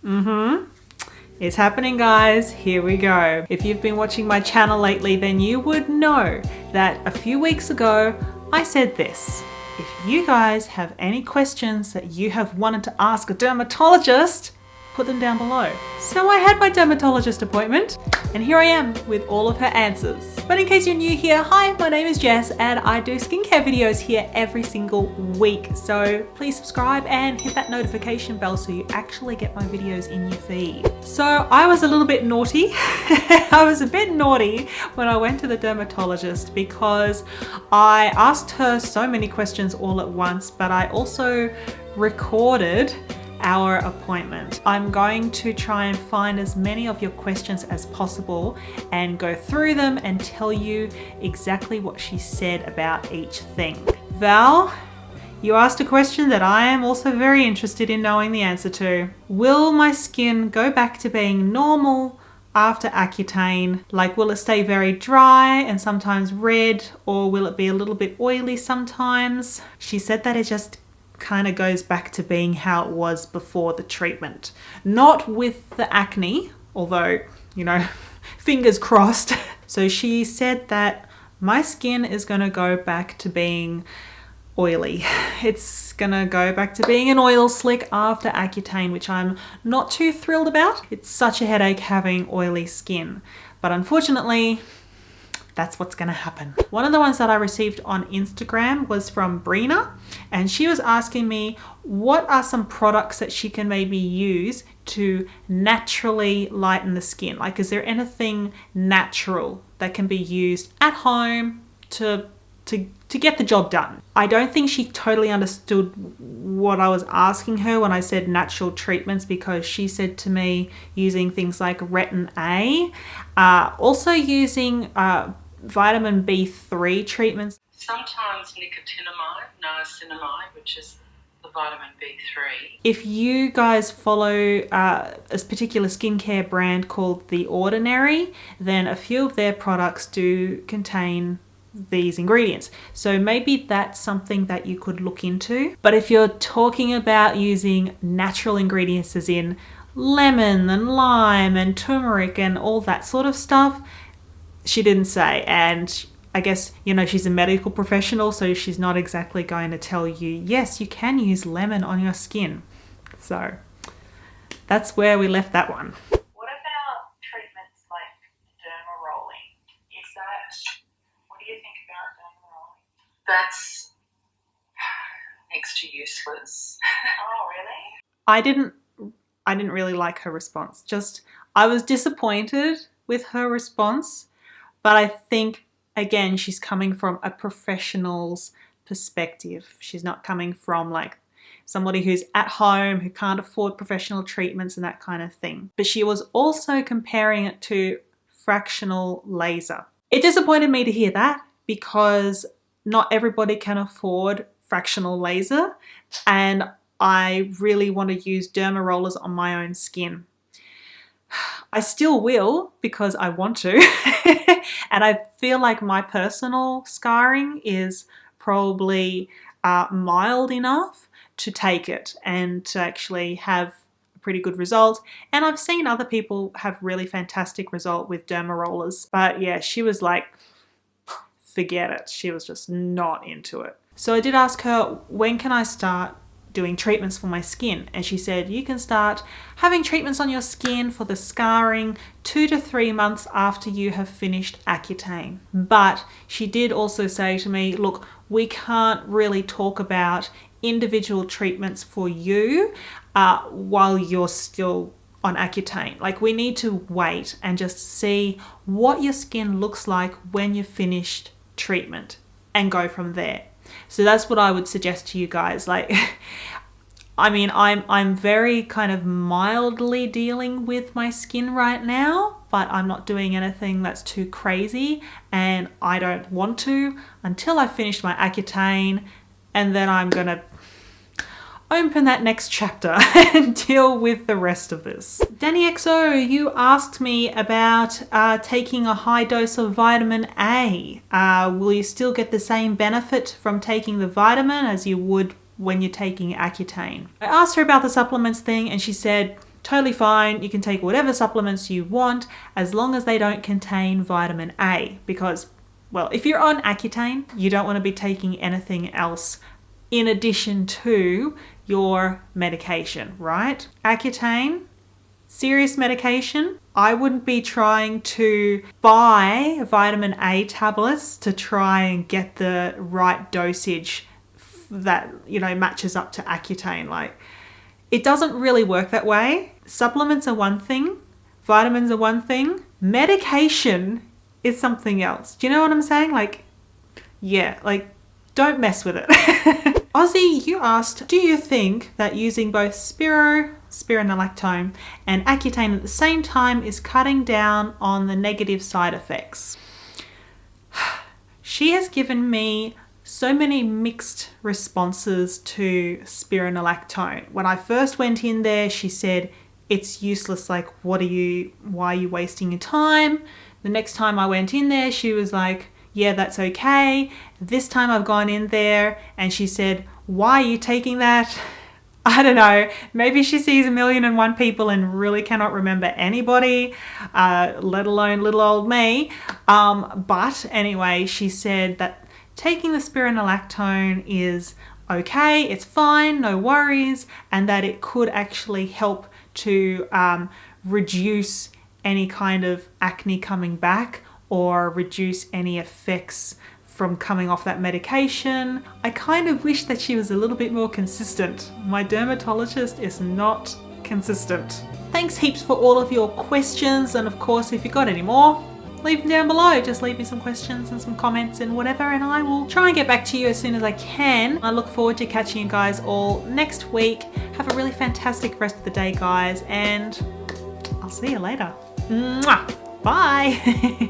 It's happening, guys. Here we go. If you've been watching my channel lately, then you would know that a few weeks ago, I said this. If you guys have any questions that you have wanted to ask a dermatologist, put them down below. So I had my dermatologist appointment and here I am with all of her answers. But in case you're new here, hi, my name is Jess and I do skincare videos here every single week. So please subscribe and hit that notification bell so you actually get my videos in your feed. So I was a little bit naughty. I was a bit naughty when I went to the dermatologist because I asked her so many questions all at once, but I also recorded our appointment. I'm going to try and find as many of your questions as possible and go through them and tell you exactly what she said about each thing. Val, you asked a question that I am also very interested in knowing the answer to. Will my skin go back to being normal after Accutane? Like, will it stay very dry and sometimes red, or will it be a little bit oily sometimes? She said that it just kind of goes back to being how it was before the treatment. Not with the acne, although, you know, fingers crossed. So she said that my skin is going to go back to being oily. It's going to go back to being an oil slick after Accutane, which I'm not too thrilled about. It's such a headache having oily skin. But unfortunately, that's what's going to happen. One of the ones that I received on Instagram was from Brina, and she was asking me what are some products that she can maybe use to naturally lighten the skin. Like, is there anything natural that can be used at home to get the job done? I don't think she totally understood what I was asking her when I said natural treatments, because she said to me using things like retin A, also using vitamin B3 treatments. Sometimes niacinamide, which is the vitamin B3. If you guys follow a particular skincare brand called The Ordinary, then a few of their products do contain these ingredients. So maybe that's something that you could look into. But if you're talking about using natural ingredients as in lemon and lime and turmeric and all that sort of stuff, she didn't say. And I guess, you know, she's a medical professional, so she's not exactly going to tell you, yes, you can use lemon on your skin. So that's where we left that one. What about treatments like derma rolling? What do you think about derma rolling? That's next to useless. Oh, really? I didn't really like her response. I was disappointed with her response, but I think, again, she's coming from a professional's perspective. She's not coming from like somebody who's at home, who can't afford professional treatments and that kind of thing. But she was also comparing it to fractional laser. It disappointed me to hear that, because not everybody can afford fractional laser, and I really want to use derma rollers on my own skin. I still will, because I want to. And I feel like my personal scarring is probably mild enough to take it and to actually have a pretty good result. And I've seen other people have really fantastic result with derma rollers. But yeah, she was like, forget it. She was just not into it. So I did ask her, when can I start doing treatments for my skin? And she said, you can start having treatments on your skin for the scarring 2 to 3 months after you have finished Accutane. But she did also say to me, look, we can't really talk about individual treatments for you while you're still on Accutane. Like, we need to wait and just see what your skin looks like when you've finished treatment and go from there. So that's what I would suggest to you guys. Like, I mean, I'm very kind of mildly dealing with my skin right now, but I'm not doing anything that's too crazy, and I don't want to until I finish my Accutane, and then I'm gonna open that next chapter and deal with the rest of this. Danny XO, you asked me about taking a high dose of vitamin A. Will you still get the same benefit from taking the vitamin as you would when you're taking Accutane? I asked her about the supplements thing and she said, totally fine. You can take whatever supplements you want as long as they don't contain vitamin A, because, well, if you're on Accutane, you don't want to be taking anything else in addition to your medication, right? Accutane, serious medication. I wouldn't be trying to buy vitamin A tablets to try and get the right dosage that, matches up to Accutane. Like, it doesn't really work that way. Supplements are one thing, vitamins are one thing, medication is something else. Do you know what I'm saying? Don't mess with it. Ozzy, you asked, do you think that using both Spironolactone and Accutane at the same time is cutting down on the negative side effects? She has given me so many mixed responses to Spironolactone. When I first went in there, she said, it's useless. Like, why are you wasting your time? The next time I went in there, she was like, yeah, that's okay. This time I've gone in there and she said, why are you taking that? I don't know. Maybe she sees 1,000,001 people and really cannot remember anybody, let alone little old me. But anyway, she said that taking the Spironolactone is okay, it's fine, no worries, and that it could actually help to reduce any kind of acne coming back or reduce any effects from coming off that medication. I kind of wish that she was a little bit more consistent. My dermatologist is not consistent. Thanks heaps for all of your questions, and of course, if you've got any more, leave them down below. Just leave me some questions and some comments and whatever, and I will try and get back to you as soon as I can. I look forward to catching you guys all next week. Have a really fantastic rest of the day, guys, and I'll see you later. Mwah! Bye.